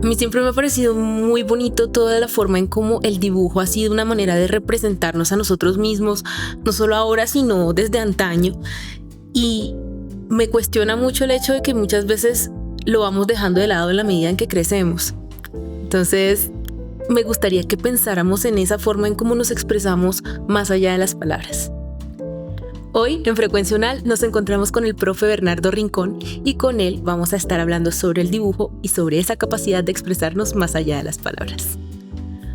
A mí siempre me ha parecido muy bonito toda la forma en cómo el dibujo ha sido una manera de representarnos a nosotros mismos, no solo ahora, sino desde antaño. Y me cuestiona mucho el hecho de que muchas veces lo vamos dejando de lado en la medida en que crecemos. Entonces, me gustaría que pensáramos en esa forma en cómo nos expresamos más allá de las palabras. Hoy, en Frecuencia Unal, nos encontramos con el profe Bernardo Rincón y con él vamos a estar hablando sobre el dibujo y sobre esa capacidad de expresarnos más allá de las palabras.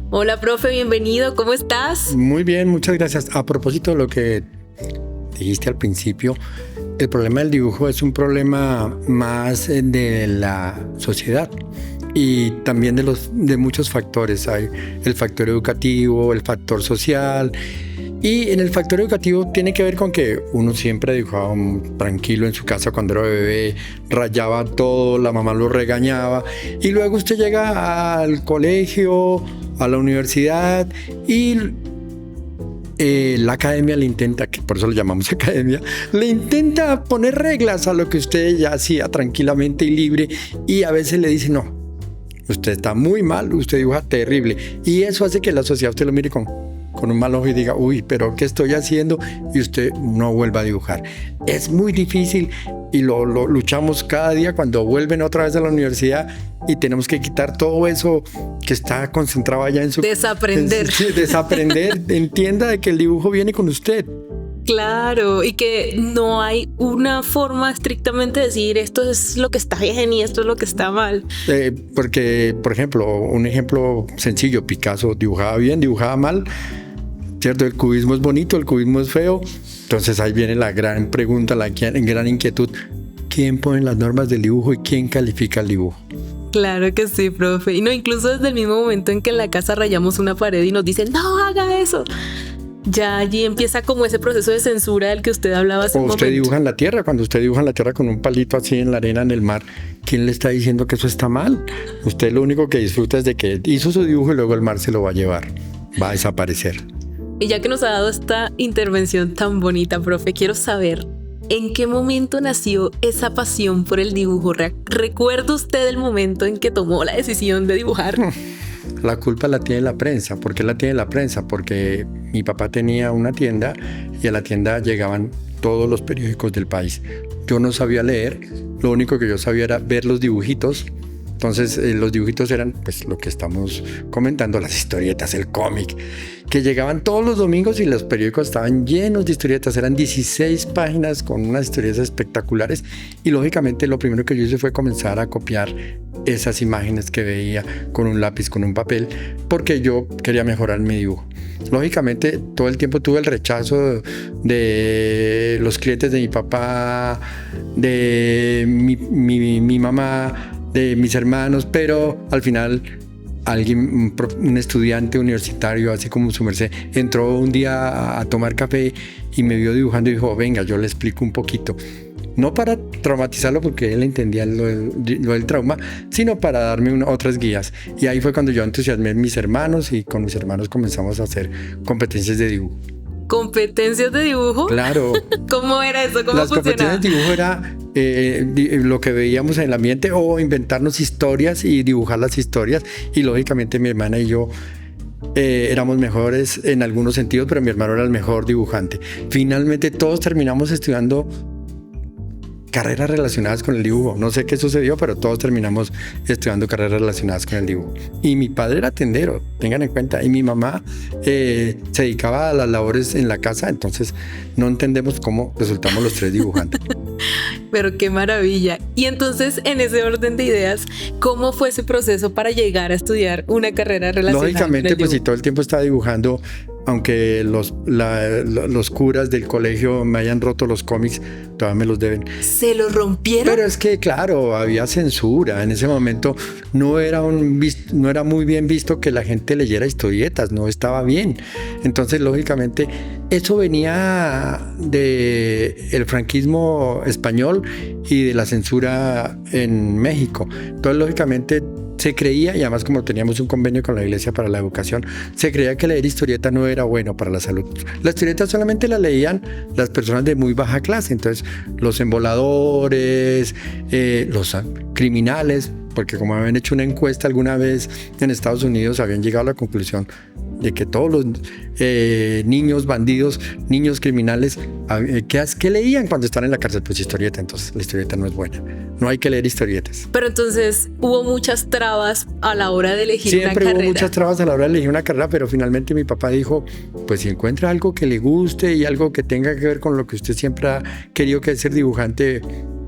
Hola, profe, bienvenido, ¿cómo estás? Muy bien, muchas gracias. A propósito de lo que dijiste al principio, el problema del dibujo es un problema más de la sociedad y también de muchos factores. Hay el factor educativo, el factor social. Y en el factor educativo tiene que ver con que uno siempre dibujaba tranquilo en su casa cuando era bebé, rayaba todo, la mamá lo regañaba y luego usted llega al colegio, a la universidad y la academia le intenta, que por eso lo llamamos academia, le intenta poner reglas a lo que usted ya hacía tranquilamente y libre y a veces le dice no, usted está muy mal, usted dibuja terrible y eso hace que la sociedad usted lo mire con un mal ojo y diga, uy, pero ¿qué estoy haciendo? Y usted no vuelva a dibujar. Es muy difícil y lo luchamos cada día cuando vuelven otra vez a la universidad y tenemos que quitar todo eso que está concentrado allá en su... Desaprender. Desaprender. Entienda de que el dibujo viene con usted. Claro, y que no hay una forma estrictamente de decir esto es lo que está bien y esto es lo que está mal. Porque, por ejemplo, un ejemplo sencillo, Picasso dibujaba bien, dibujaba mal, ¿cierto? El cubismo es bonito, el cubismo es feo. Entonces ahí viene la gran pregunta, la gran inquietud. ¿Quién pone las normas del dibujo y quién califica el dibujo? Claro que sí, profe. Y no, incluso desde el mismo momento en que en la casa rayamos una pared y nos dicen, no haga eso. Ya allí empieza como ese proceso de censura del que usted hablaba hace un momento. O usted dibuja en la tierra, cuando usted dibuja en la tierra con un palito así en la arena, en el mar, ¿quién le está diciendo que eso está mal? Usted lo único que disfruta es de que hizo su dibujo y luego el mar se lo va a llevar, va a desaparecer. Y ya que nos ha dado esta intervención tan bonita, profe, quiero saber ¿en qué momento nació esa pasión por el dibujo? ¿Recuerda usted el momento en que tomó la decisión de dibujar? La culpa la tiene la prensa. ¿Por qué la tiene la prensa? Porque mi papá tenía una tienda y a la tienda llegaban todos los periódicos del país. Yo no sabía leer, lo único que yo sabía era ver los dibujitos. Entonces los dibujitos eran pues lo que estamos comentando, las historietas, el cómic, que llegaban todos los domingos y los periódicos estaban llenos de historietas, eran 16 páginas con unas historietas espectaculares y lógicamente lo primero que yo hice fue comenzar a copiar esas imágenes que veía con un lápiz, con un papel, porque yo quería mejorar mi dibujo. Lógicamente todo el tiempo tuve el rechazo de los clientes de mi papá, de mi mamá, de mis hermanos, pero al final alguien, un estudiante universitario, así como su merced, entró un día a tomar café y me vio dibujando y dijo, venga, yo le explico un poquito. No para traumatizarlo porque él entendía lo del trauma, sino para darme otras guías. Y ahí fue cuando yo entusiasmé a mis hermanos y con mis hermanos comenzamos a hacer competencias de dibujo. ¿Competencias de dibujo? Claro. ¿Cómo era eso? ¿Cómo Las funcionaba? competencias de dibujo era lo que veíamos en el ambiente o inventarnos historias y dibujar las historias. Y lógicamente mi hermana y yo éramos mejores en algunos sentidos, pero mi hermano era el mejor dibujante. Finalmente todos terminamos estudiando carreras relacionadas con el dibujo. No sé qué sucedió, pero todos terminamos estudiando carreras relacionadas con el dibujo. Y mi padre era tendero, tengan en cuenta, y mi mamá se dedicaba a las labores en la casa, entonces no entendemos cómo resultamos los tres dibujando. Pero qué maravilla. Y entonces, en ese orden de ideas, ¿cómo fue ese proceso para llegar a estudiar una carrera relacionada Lógicamente, con el dibujo? pues si todo el tiempo estaba dibujando, aunque los curas del colegio me hayan roto los cómics, todavía me los deben. ¿Se los rompieron? Pero es que, claro, había censura. En ese momento no era muy bien visto que la gente leyera historietas, no estaba bien. Entonces, lógicamente, eso venía del franquismo español y de la censura en México. Entonces, lógicamente, se creía, y además como teníamos un convenio con la Iglesia para la Educación, se creía que leer historieta no era bueno para la salud. La historieta solamente la leían las personas de muy baja clase, entonces los emboladores, los criminales, porque como habían hecho una encuesta alguna vez en Estados Unidos, habían llegado a la conclusión de que todos los niños bandidos, niños criminales, ¿qué leían cuando están en la cárcel? Pues historieta. Entonces la historieta no es buena, no hay que leer historietas. Pero entonces hubo muchas trabas a la hora de elegir una carrera. Siempre hubo muchas trabas a la hora de elegir una carrera, pero finalmente mi papá dijo, pues si encuentra algo que le guste y algo que tenga que ver con lo que usted siempre ha querido, que es ser dibujante,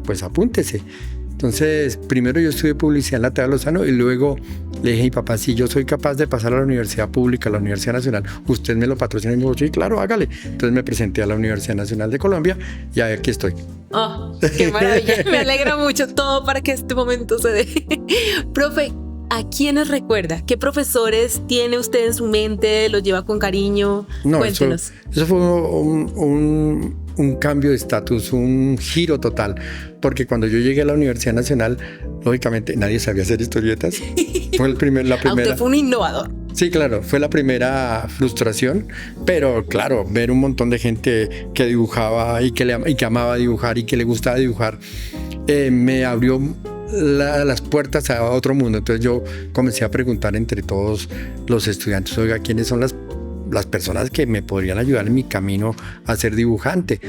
pues apúntese. Entonces, primero yo estudié publicidad en la TEA de Lozano y luego le dije a mi papá, si yo soy capaz de pasar a la universidad pública, a la Universidad Nacional, usted me lo patrocina. Y me dijo, sí, claro, hágale. Entonces me presenté a la Universidad Nacional de Colombia y aquí estoy. Oh, qué maravilla. Me alegra mucho todo para que este momento se dé. Profe, ¿a quiénes recuerda? ¿Qué profesores tiene usted en su mente? ¿Los lleva con cariño? No, cuéntenos. Eso fue un cambio de estatus, un giro total, porque cuando yo llegué a la Universidad Nacional, lógicamente nadie sabía hacer historietas. Fue la primera. Usted fue un innovador. Sí, claro, fue la primera frustración, pero claro, ver un montón de gente que dibujaba y que amaba dibujar y que le gustaba dibujar, me abrió las puertas a otro mundo. Entonces yo comencé a preguntar entre todos los estudiantes, oiga, ¿quiénes son las personas que me podrían ayudar en mi camino a ser dibujante?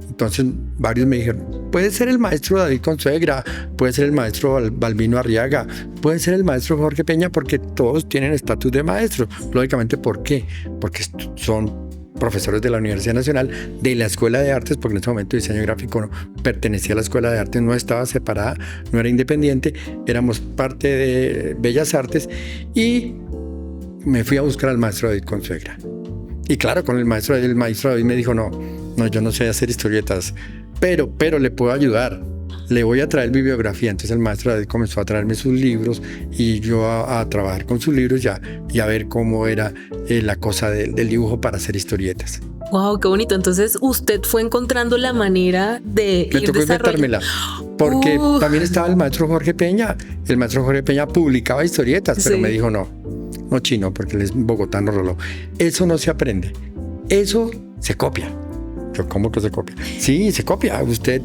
Entonces varios me dijeron, puede ser el maestro David Consuegra, puede ser el maestro Balbino Arriaga, puede ser el maestro Jorge Peña, porque todos tienen estatus de maestro. Lógicamente, ¿por qué? Porque son profesores de la Universidad Nacional, de la Escuela de Artes, porque en ese momento diseño gráfico no pertenecía a la Escuela de Artes, no estaba separada, no era independiente, éramos parte de Bellas Artes, y me fui a buscar al maestro David Consuegra. Y claro, con el maestro David me dijo, no, yo no sé hacer historietas, pero le puedo ayudar. Le voy a traer bibliografía. Entonces el maestro David comenzó a traerme sus libros y yo a trabajar con sus libros y a ver cómo era la cosa del dibujo para hacer historietas. Wow, qué bonito. Entonces usted fue encontrando la manera de Me tocó inventármela, porque también estaba el maestro Jorge Peña. El maestro Jorge Peña publicaba historietas, pero me dijo no chino, porque él es bogotano roló. Eso no se aprende, eso se copia. Yo, ¿cómo que se copia? Sí, se copia. Usted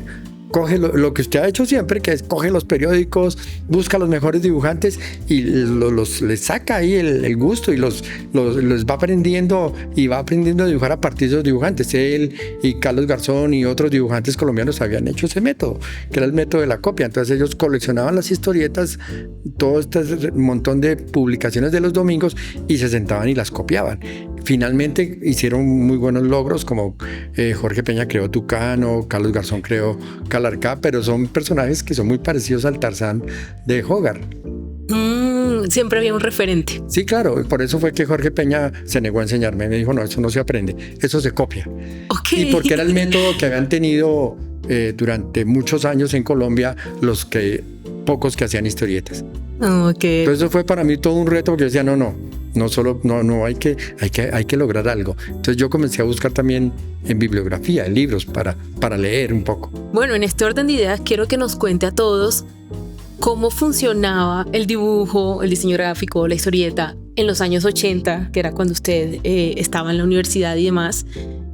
coge lo que usted ha hecho siempre, que es coge los periódicos, busca los mejores dibujantes y les saca ahí el gusto y los va aprendiendo y va aprendiendo a dibujar a partir de los dibujantes. Él y Carlos Garzón y otros dibujantes colombianos habían hecho ese método, que era el método de la copia. Entonces ellos coleccionaban las historietas, todo este montón de publicaciones de los domingos, y se sentaban y las copiaban. Finalmente hicieron muy buenos logros, como Jorge Peña creó Tucano, Carlos Garzón creó Calarcá, pero son personajes que son muy parecidos al Tarzán de Hogarth. Siempre había un referente. Sí, claro, por eso fue que Jorge Peña se negó a enseñarme. Me dijo, no, eso no se aprende, eso se copia. Okay. Y porque era el método que habían tenido durante muchos años en Colombia pocos que hacían historietas. Okay. Entonces eso fue para mí todo un reto, porque yo decía, no, hay que lograr algo. Entonces yo comencé a buscar también en bibliografía, en libros, para leer un poco. Bueno, en este orden de ideas quiero que nos cuente a todos cómo funcionaba el dibujo, el diseño gráfico, la historieta en los años 80, que era cuando usted estaba en la universidad y demás,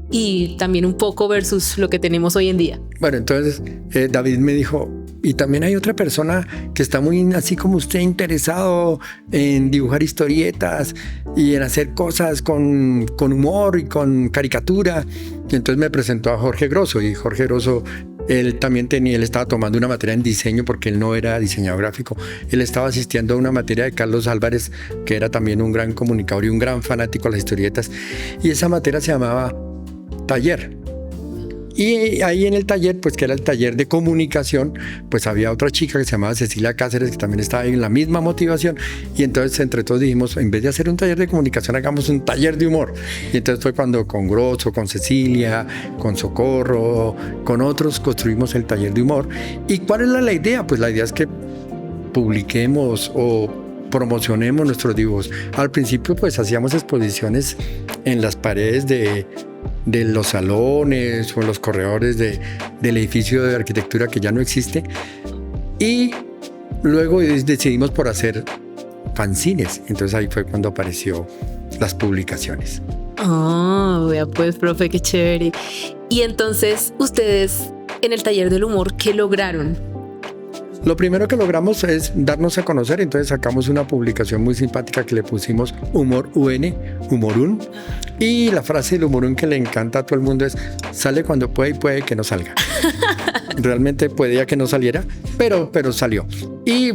y también un poco versus lo que tenemos hoy en día. Bueno, entonces David me dijo, y también hay otra persona que está muy así como usted, interesado en dibujar historietas y en hacer cosas con humor y con caricatura. Y entonces me presentó a Jorge Grosso, y Jorge Grosso, él estaba tomando una materia en diseño, porque él no era diseñador gráfico. Él estaba asistiendo a una materia de Carlos Álvarez, que era también un gran comunicador y un gran fanático de las historietas. Y esa materia se llamaba Taller. Y ahí en el taller, pues que era el taller de comunicación, pues había otra chica que se llamaba Cecilia Cáceres, que también estaba en la misma motivación. Y entonces entre todos dijimos, en vez de hacer un taller de comunicación, hagamos un taller de humor. Y entonces fue cuando con Grosso, con Cecilia, con Socorro, con otros construimos el taller de humor. ¿Y cuál es la idea? Pues la idea es que publiquemos o promocionemos nuestros dibujos. Al principio pues hacíamos exposiciones en las paredes de los salones o en los corredores del edificio de arquitectura que ya no existe, y luego decidimos por hacer fanzines. Entonces ahí fue cuando apareció las publicaciones. Vea pues, profe, qué chévere. Y entonces ustedes en el taller del humor, ¿qué lograron? Lo primero que logramos es darnos a conocer, entonces sacamos una publicación muy simpática que le pusimos Humor UN, Humorún, y la frase del Humorún que le encanta a todo el mundo es: sale cuando puede y puede que no salga. Realmente podía que no saliera, pero salió. Y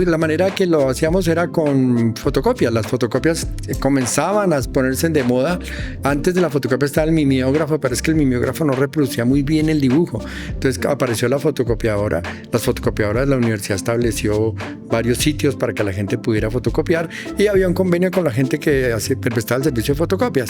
la manera que lo hacíamos era con fotocopias. Las fotocopias comenzaban a ponerse de moda. Antes de la fotocopia estaba el mimeógrafo, pero es que el mimeógrafo no reproducía muy bien el dibujo. Entonces apareció la fotocopiadora. Las fotocopiadoras de la universidad estableció varios sitios para que la gente pudiera fotocopiar, y había un convenio con la gente que prestaba el servicio de fotocopias.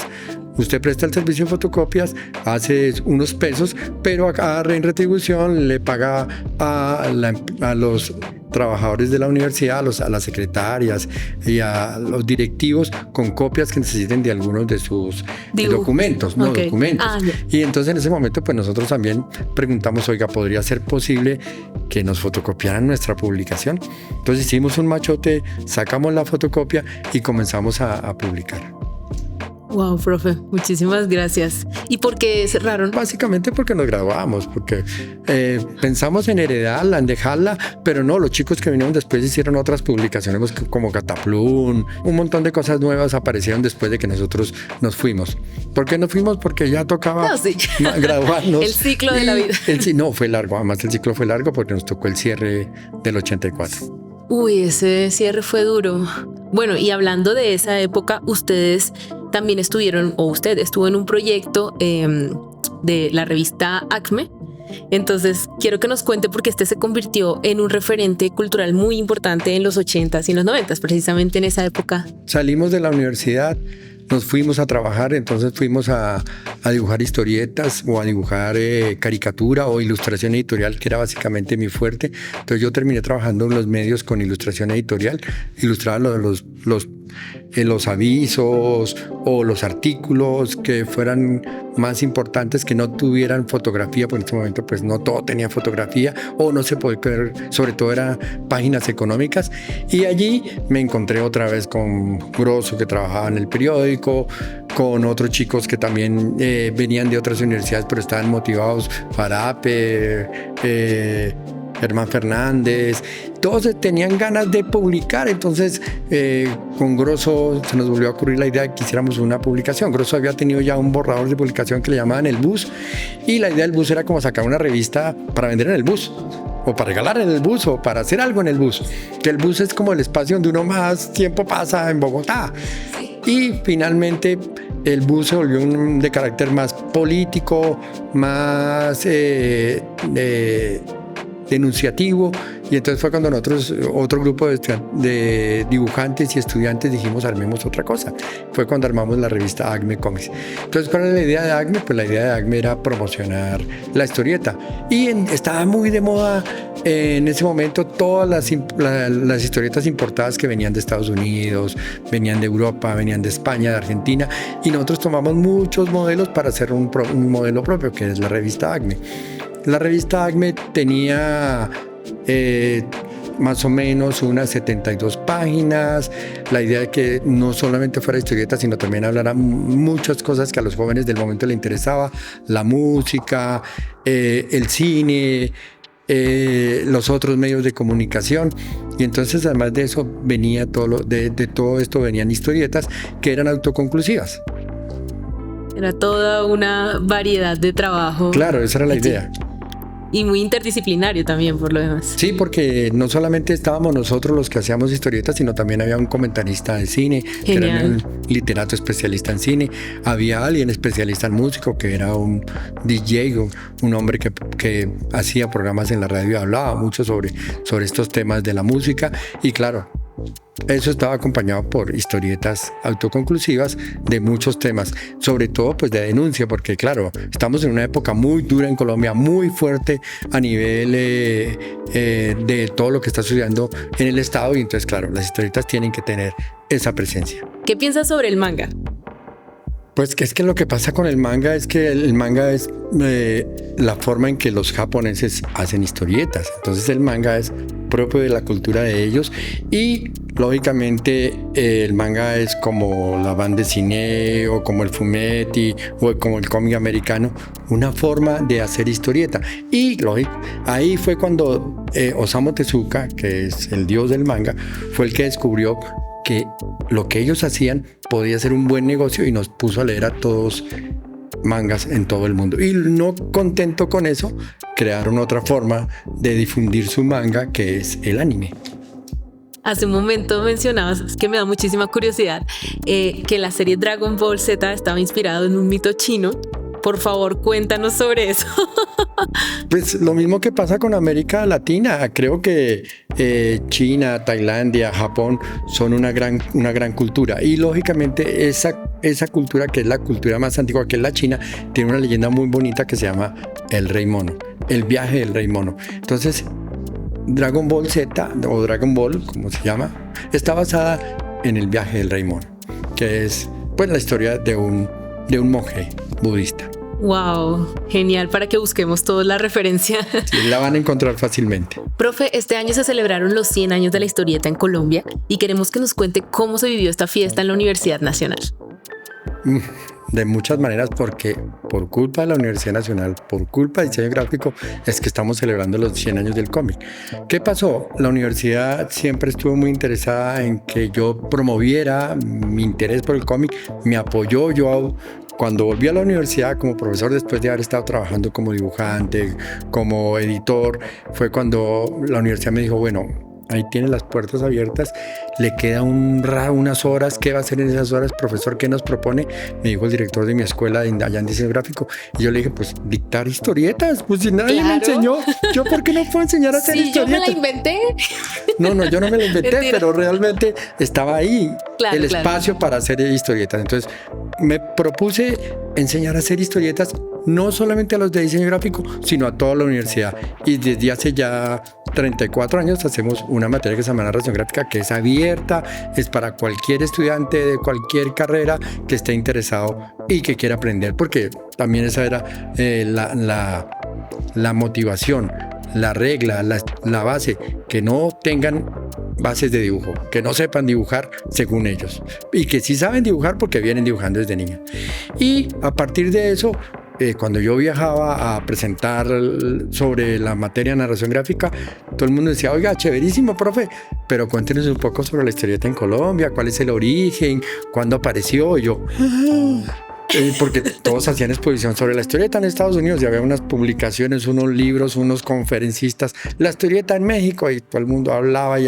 Usted presta el servicio de fotocopias, hace unos pesos, pero en retribución le paga a los trabajadores de la universidad, a las secretarias y a los directivos con copias que necesiten de algunos de sus documentos, documentos. Y entonces en ese momento pues nosotros también preguntamos: oiga, ¿podría ser posible que nos fotocopiaran nuestra publicación? Entonces hicimos un machote, sacamos la fotocopia y comenzamos a publicar. Wow, profe, muchísimas gracias. ¿Y por qué cerraron? Básicamente porque nos graduamos, porque pensamos en heredarla, en dejarla, pero no, los chicos que vinieron después hicieron otras publicaciones como Cataplum, un montón de cosas nuevas aparecieron después de que nosotros nos fuimos. ¿Por qué nos fuimos? Porque ya tocaba graduarnos. El ciclo de la vida. No, fue largo, además el ciclo fue largo porque nos tocó el cierre del 84. Uy, ese cierre fue duro. Bueno, y hablando de esa época, ustedes también estuvieron, o usted estuvo en un proyecto de la revista ACME. Entonces, quiero que nos cuente, porque este se convirtió en un referente cultural muy importante en los 80s y en los 90s, precisamente en esa época. Salimos de la universidad, nos fuimos a trabajar, entonces fuimos a dibujar historietas o a dibujar caricatura o ilustración editorial, que era básicamente mi fuerte. Entonces yo terminé trabajando en los medios con ilustración editorial, ilustraba los avisos o los artículos que fueran más importantes, que no tuvieran fotografía, porque en este momento pues no todo tenía fotografía o no se podía ver, sobre todo eran páginas económicas. Y allí me encontré otra vez con Grosso, que trabajaba en el periódico, con otros chicos que también venían de otras universidades pero estaban motivados, Farape, Germán Fernández, todos tenían ganas de publicar. Entonces con Grosso se nos volvió a ocurrir la idea de que hiciéramos una publicación. Grosso había tenido ya un borrador de publicación que le llamaban El Bus, y la idea del bus era como sacar una revista para vender en el bus, o para regalar en el bus, o para hacer algo en el bus, que el bus es como el espacio donde uno más tiempo pasa en Bogotá. Y finalmente el bus se volvió de carácter más político, más denunciativo, y entonces fue cuando nosotros, otro grupo de dibujantes y estudiantes, dijimos: armemos otra cosa. Fue cuando armamos la revista ACME Comics. Entonces, ¿cuál era la idea de ACME? Pues la idea de ACME era promocionar la historieta, y estaba muy de moda en ese momento todas las historietas importadas que venían de Estados Unidos, venían de Europa, venían de España, de Argentina, y nosotros tomamos muchos modelos para hacer un modelo propio, que es la revista ACME. La revista ACME tenía más o menos unas 72 páginas. La idea de que no solamente fuera historieta, sino también hablara muchas cosas que a los jóvenes del momento les interesaba: la música, el cine, los otros medios de comunicación. Y entonces, además de eso, venía de todo esto venían historietas que eran autoconclusivas. Era toda una variedad de trabajo. Claro, esa era la idea. Y muy interdisciplinario también, por lo demás. Sí, porque no solamente estábamos nosotros los que hacíamos historietas, sino también había un comentarista de cine, Genial. Que era un literato especialista en cine. Había alguien especialista en música, que era un DJ, un hombre que hacía programas en la radio y hablaba mucho sobre estos temas de la música. Y claro, eso estaba acompañado por historietas autoconclusivas de muchos temas, sobre todo pues de denuncia, porque claro, estamos en una época muy dura en Colombia, muy fuerte a nivel de todo lo que está sucediendo en el Estado, y entonces claro, las historietas tienen que tener esa presencia. ¿Qué piensas sobre el manga? Pues que es que lo que pasa con el manga es que el manga es la forma en que los japoneses hacen historietas. Entonces el manga es propio de la cultura de ellos y lógicamente el manga es como la bande dessinée o como el fumetti o como el cómic americano, una forma de hacer historieta. Y ahí fue cuando Osamu Tezuka, que es el dios del manga, fue el que descubrió que lo que ellos hacían podía ser un buen negocio y nos puso a leer a todos mangas en todo el mundo. Y no contento con eso, crearon otra forma de difundir su manga, que es el anime. Hace un momento mencionabas, es que me da muchísima curiosidad, que la serie Dragon Ball Z estaba inspirado en un mito chino. Por favor, cuéntanos sobre eso. Pues lo mismo que pasa con América Latina. Creo que China, Tailandia, Japón son una gran cultura. Y lógicamente esa cultura, que es la cultura más antigua, que es la China, tiene una leyenda muy bonita que se llama El Rey Mono, el viaje del Rey Mono. Entonces, Dragon Ball Z, o Dragon Ball, como se llama, está basada en el viaje del Rey Mono, que es pues la historia de un monje budista. Wow, genial, para que busquemos toda la referencia. Sí, la van a encontrar fácilmente. Profe, este año se celebraron los 100 años de la historieta en Colombia y queremos que nos cuente cómo se vivió esta fiesta en la Universidad Nacional. De muchas maneras, porque por culpa de la Universidad Nacional, por culpa del diseño gráfico, es que estamos celebrando los 100 años del cómic. ¿Qué pasó? La universidad siempre estuvo muy interesada en que yo promoviera mi interés por el cómic, me apoyó. Cuando volví a la universidad como profesor, después de haber estado trabajando como dibujante, como editor, fue cuando la universidad me dijo, bueno, ahí tiene las puertas abiertas, le queda unas horas. ¿Qué va a hacer en esas horas, profesor? ¿Qué nos propone? Me dijo el director de mi escuela allá en diseño gráfico. Y yo le dije, pues dictar historietas. Pues si nadie me enseñó, ¿yo por qué no puedo enseñar a hacer historietas? Yo me la inventé. No, yo no me la inventé, pero realmente estaba ahí el espacio para hacer historietas. Entonces me propuse enseñar a hacer historietas no solamente a los de diseño gráfico, sino a toda la universidad. Y desde hace ya 34 años hacemos una materia que se llama narración gráfica, que es abierta, es para cualquier estudiante de cualquier carrera que esté interesado y que quiera aprender, porque también esa era la motivación, la regla, la base, que no tengan bases de dibujo, que no sepan dibujar según ellos, y que sí saben dibujar porque vienen dibujando desde niños. Y a partir de eso, cuando yo viajaba a presentar sobre la materia de narración gráfica, todo el mundo decía, oiga, chéverísimo, profe, pero cuéntenos un poco sobre la historieta en Colombia, cuál es el origen, cuándo apareció. Y yo, porque todos hacían exposición sobre la historieta en Estados Unidos y había unas publicaciones, unos libros, unos conferencistas, la historieta en México, y todo el mundo hablaba. Y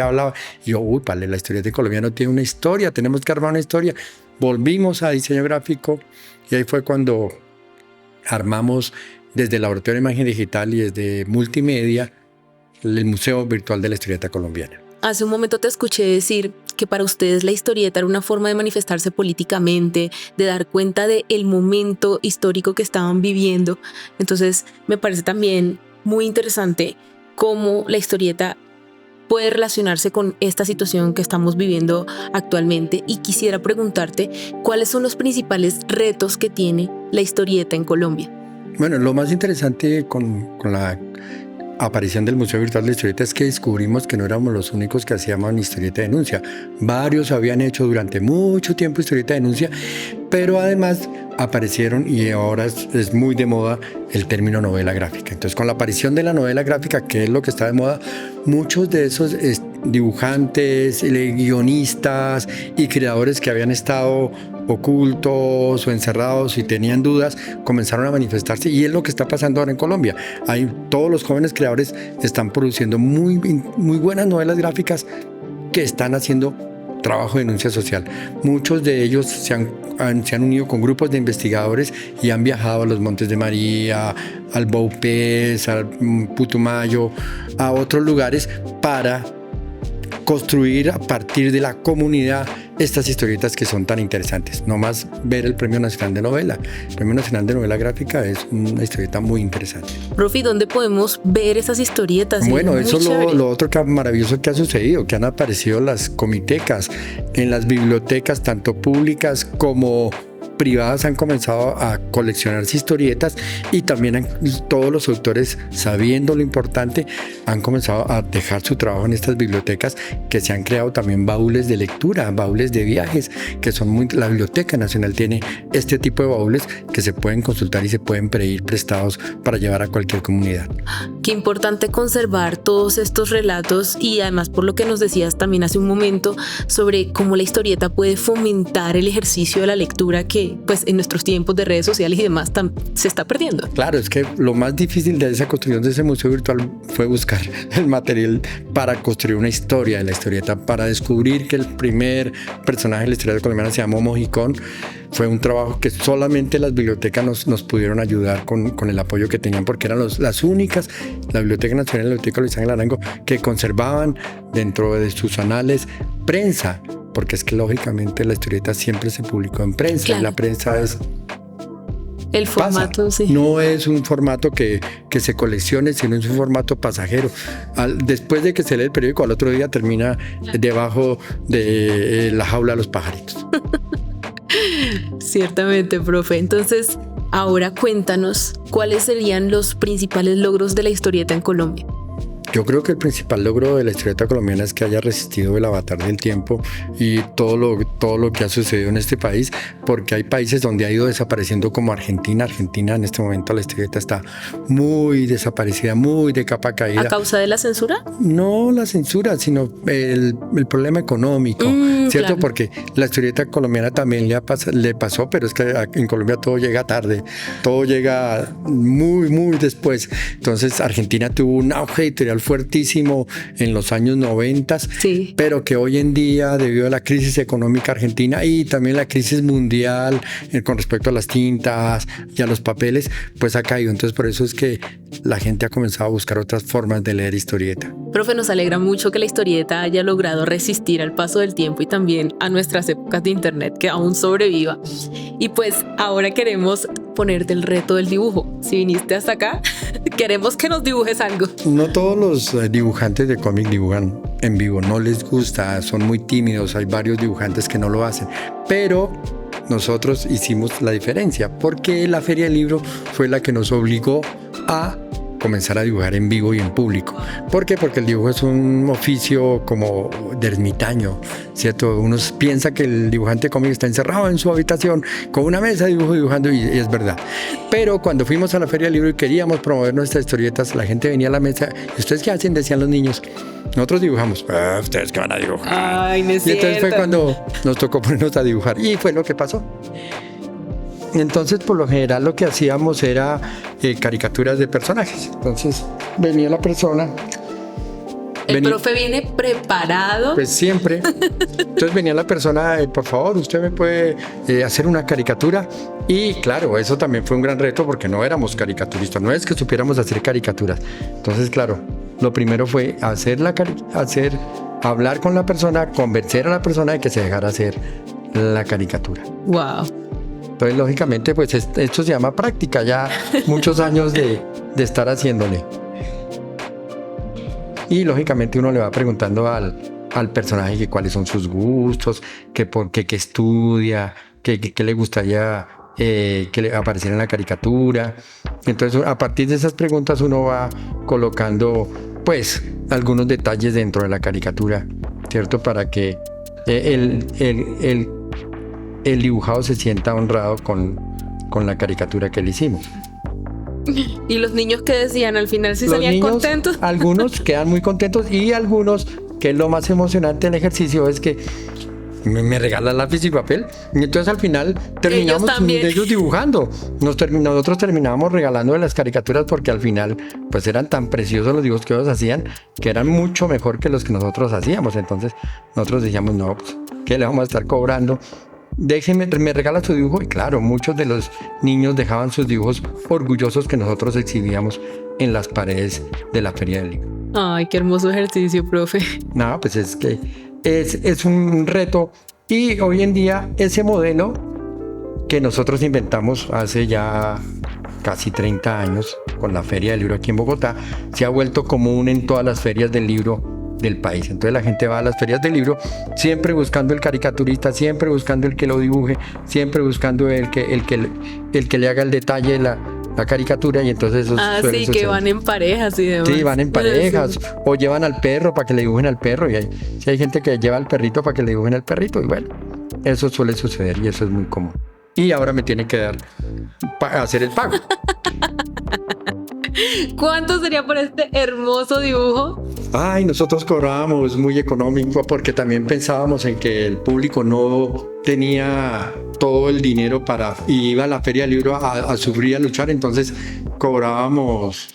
yo, vale, la historieta en Colombia no tiene una historia, tenemos que armar una historia. Volvimos a diseño gráfico y ahí fue cuando armamos desde el Laboratorio de Imagen Digital y desde Multimedia el Museo Virtual de la Historieta Colombiana. Hace un momento te escuché decir que para ustedes la historieta era una forma de manifestarse políticamente, de dar cuenta del momento histórico que estaban viviendo. Entonces me parece también muy interesante cómo la historieta puede relacionarse con esta situación que estamos viviendo actualmente, y quisiera preguntarte cuáles son los principales retos que tiene la historieta en Colombia. Bueno, lo más interesante con la aparición del Museo Virtual de la Historieta es que descubrimos que no éramos los únicos que hacíamos historieta de denuncia. Varios habían hecho durante mucho tiempo historieta de denuncia, pero además aparecieron, y ahora es muy de moda, el término novela gráfica. Entonces, con la aparición de la novela gráfica, que es lo que está de moda, muchos de esos dibujantes, guionistas y creadores que habían estado ocultos o encerrados y tenían dudas, comenzaron a manifestarse, y es lo que está pasando ahora en Colombia. Todos los jóvenes creadores están produciendo muy buenas novelas gráficas que están haciendo trabajo de denuncia social. Muchos de ellos se han unido con grupos de investigadores y han viajado a los Montes de María, al Baupés, al Putumayo, a otros lugares para construir a partir de la comunidad estas historietas que son tan interesantes. No más ver el Premio Nacional de Novela. El Premio Nacional de Novela Gráfica es una historieta muy interesante. Profe, ¿dónde podemos ver esas historietas? Bueno, eso es lo otro maravilloso que ha sucedido, que han aparecido las comitecas en las bibliotecas, tanto públicas como privadas han comenzado a coleccionarse historietas y también todos los autores, sabiendo lo importante, han comenzado a dejar su trabajo en estas bibliotecas, que se han creado también baúles de lectura, baúles de viajes, que son la Biblioteca Nacional tiene este tipo de baúles que se pueden consultar y se pueden pedir prestados para llevar a cualquier comunidad. Qué importante conservar todos estos relatos y además por lo que nos decías también hace un momento sobre cómo la historieta puede fomentar el ejercicio de la lectura que pues en nuestros tiempos de redes sociales y demás se está perdiendo. Claro, es que lo más difícil de esa construcción de ese museo virtual fue buscar el material para construir una historia de la historieta, para descubrir que el primer personaje de la historieta colombiana se llamó Mojicón. Fue un trabajo que solamente las bibliotecas nos pudieron ayudar con el apoyo que tenían, porque eran las únicas, la Biblioteca Nacional y la Biblioteca Luis Ángel Arango, que conservaban dentro de sus anales prensa, porque es que lógicamente la historieta siempre se publicó en prensa, claro. Y la prensa es... El formato, pasa. Sí. No es un formato que se coleccione, sino es un formato pasajero. Después de que se lee el periódico, al otro día termina debajo de la jaula de los pajaritos. Ciertamente, profe. Entonces, ahora cuéntanos cuáles serían los principales logros de la historieta en Colombia. Yo creo que el principal logro de la historieta colombiana es que haya resistido el avatar del tiempo y todo lo que ha sucedido en este país, porque hay países donde ha ido desapareciendo, como Argentina. Argentina en este momento la historieta está muy desaparecida, muy de capa caída. ¿A causa de la censura? No la censura, sino el problema económico, ¿cierto? Claro. Porque la historieta colombiana también le pasó, pero es que en Colombia todo llega tarde, todo llega muy, muy después. Entonces Argentina tuvo un auge editorial fuertísimo en los años 90, sí. Pero que hoy en día, debido a la crisis económica argentina y también la crisis mundial con respecto a las tintas y a los papeles, pues ha caído. Entonces por eso es que la gente ha comenzado a buscar otras formas de leer historieta. Profe, nos alegra mucho que la historieta haya logrado resistir al paso del tiempo y también a nuestras épocas de internet, que aún sobreviva. Y pues ahora queremos ponerte el reto del dibujo. Si viniste hasta acá, queremos que nos dibujes algo. No todos los dibujantes de cómic dibujan en vivo, no les gusta, son muy tímidos, hay varios dibujantes que no lo hacen, pero nosotros hicimos la diferencia, porque la Feria del Libro fue la que nos obligó a comenzar a dibujar en vivo y en público. ¿Por qué? Porque el dibujo es un oficio como de ermitaño, ¿cierto? Uno piensa que el dibujante cómic está encerrado en su habitación con una mesa de dibujo dibujando, y es verdad. Pero cuando fuimos a la Feria del Libro y queríamos promover nuestras historietas, la gente venía a la mesa. ¿Y ustedes qué hacen?, decían los niños. Nosotros dibujamos. ¿Ustedes qué van a dibujar? Ay, no es y entonces cierto. Fue cuando nos tocó ponernos a dibujar, y fue lo que pasó. Entonces, por lo general, lo que hacíamos era caricaturas de personajes. Entonces, venía la persona. El profe viene preparado. Pues siempre. Entonces venía la persona, por favor, usted me puede hacer una caricatura. Y claro, eso también fue un gran reto, porque no éramos caricaturistas, no es que supiéramos hacer caricaturas. Entonces, claro, lo primero fue hablar con la persona, convencer a la persona de que se dejara hacer la caricatura. Wow. Entonces, lógicamente, pues esto se llama práctica, ya muchos años de estar haciéndole. Y lógicamente uno le va preguntando al personaje que cuáles son sus gustos, qué estudia, qué le gustaría que le apareciera en la caricatura. Entonces, a partir de esas preguntas uno va colocando, pues, algunos detalles dentro de la caricatura, ¿cierto? Para que el dibujado se sienta honrado con la caricatura que le hicimos. ¿Y los niños qué decían al final? ¿Sí salían contentos? Algunos quedan muy contentos, y algunos, que es lo más emocionante del ejercicio, es que me regalan lápiz y papel, y entonces al final terminamos ellos dibujando. Nosotros terminábamos regalando de las caricaturas, porque al final pues eran tan preciosos los dibujos que ellos hacían, que eran mucho mejor que los que nosotros hacíamos. Entonces nosotros decíamos, no, pues, ¿qué le vamos a estar cobrando? Déjeme, me regala su dibujo. Y claro, muchos de los niños dejaban sus dibujos orgullosos, que nosotros exhibíamos en las paredes de la Feria del Libro. Ay, qué hermoso ejercicio, profe. No, pues es que es un reto, y hoy en día ese modelo que nosotros inventamos hace ya casi 30 años con la Feria del Libro aquí en Bogotá se ha vuelto común en todas las ferias del libro del país. Entonces la gente va a las ferias del libro siempre buscando el caricaturista, siempre buscando el que lo dibuje, siempre buscando el que le haga el detalle, la caricatura, y entonces eso suele sí, suceder. que van en parejas y demás. Sí, van en parejas, Sí. o llevan al perro para que le dibujen al perro, y si hay gente que lleva al perrito para que le dibujen al perrito, y bueno, eso suele suceder y eso es muy común. Y ahora me tienen que dar hacer el pago. ¿Cuánto sería por este hermoso dibujo? Ay, nosotros cobrábamos muy económico porque también pensábamos en que el público no tenía todo el dinero y iba a la feria del libro a sufrir, a luchar, entonces cobrábamos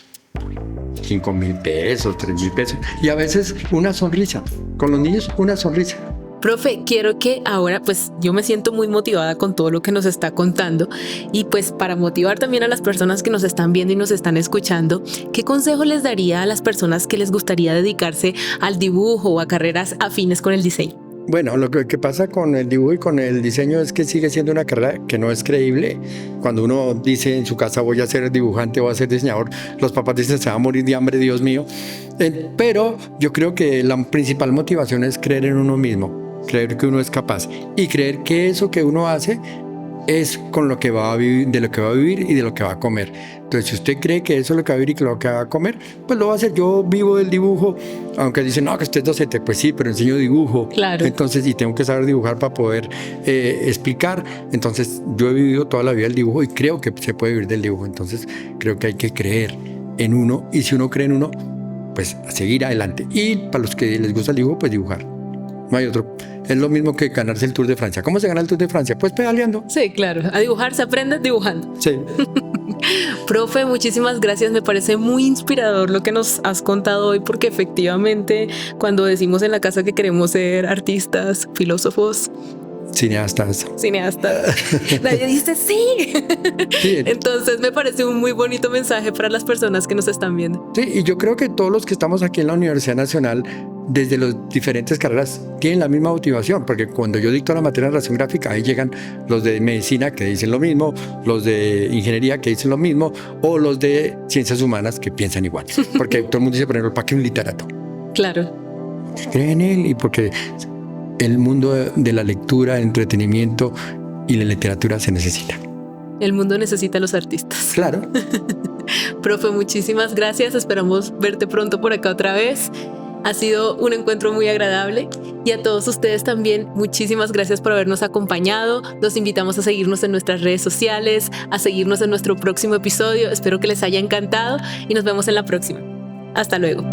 5,000 pesos, 3,000 pesos, y a veces una sonrisa, con los niños una sonrisa. Profe, quiero que ahora, pues yo me siento muy motivada con todo lo que nos está contando, y pues para motivar también a las personas que nos están viendo y nos están escuchando, ¿qué consejo les daría a las personas que les gustaría dedicarse al dibujo o a carreras afines con el diseño? Bueno, lo que pasa con el dibujo y con el diseño es que sigue siendo una carrera que no es creíble. Cuando uno dice en su casa voy a ser dibujante o voy a ser diseñador, los papás dicen se va a morir de hambre, Dios mío. Pero yo creo que la principal motivación es creer en uno mismo, creer que uno es capaz y creer que eso que uno hace es con lo que va a vivir, de lo que va a vivir y de lo que va a comer. Entonces, si usted cree que eso es lo que va a vivir y que lo que va a comer, pues lo va a hacer. Yo vivo del dibujo, aunque dicen, no, que usted es docente, pues sí, pero enseño dibujo. Claro. Entonces, y tengo que saber dibujar para poder explicar. Entonces, yo he vivido toda la vida el dibujo y creo que se puede vivir del dibujo. Entonces, creo que hay que creer en uno, y si uno cree en uno, pues a seguir adelante. Y para los que les gusta el dibujo, pues dibujar. No hay otro. Es lo mismo que ganarse el Tour de Francia. ¿Cómo se gana el Tour de Francia? Pues pedaleando. Sí, claro. A dibujar se aprende dibujando. Sí. Profe, muchísimas gracias. Me parece muy inspirador lo que nos has contado hoy, porque efectivamente cuando decimos en la casa que queremos ser artistas, filósofos, cineastas, nadie dice sí. Sí. Entonces me parece un muy bonito mensaje para las personas que nos están viendo. Sí, y yo creo que todos los que estamos aquí en la Universidad Nacional, desde las diferentes carreras, tienen la misma motivación, porque cuando yo dicto la materia de narración gráfica, ahí llegan los de medicina que dicen lo mismo, los de ingeniería que dicen lo mismo, o los de ciencias humanas que piensan igual. Porque todo el mundo dice, por ejemplo, ¿para qué un literato? Claro. Creen en él, y porque el mundo de la lectura, el entretenimiento y la literatura se necesita. El mundo necesita a los artistas. Claro. Profe, muchísimas gracias. Esperamos verte pronto por acá otra vez. Ha sido un encuentro muy agradable, y a todos ustedes también muchísimas gracias por habernos acompañado. Los invitamos a seguirnos en nuestras redes sociales, a seguirnos en nuestro próximo episodio. Espero que les haya encantado y nos vemos en la próxima. Hasta luego.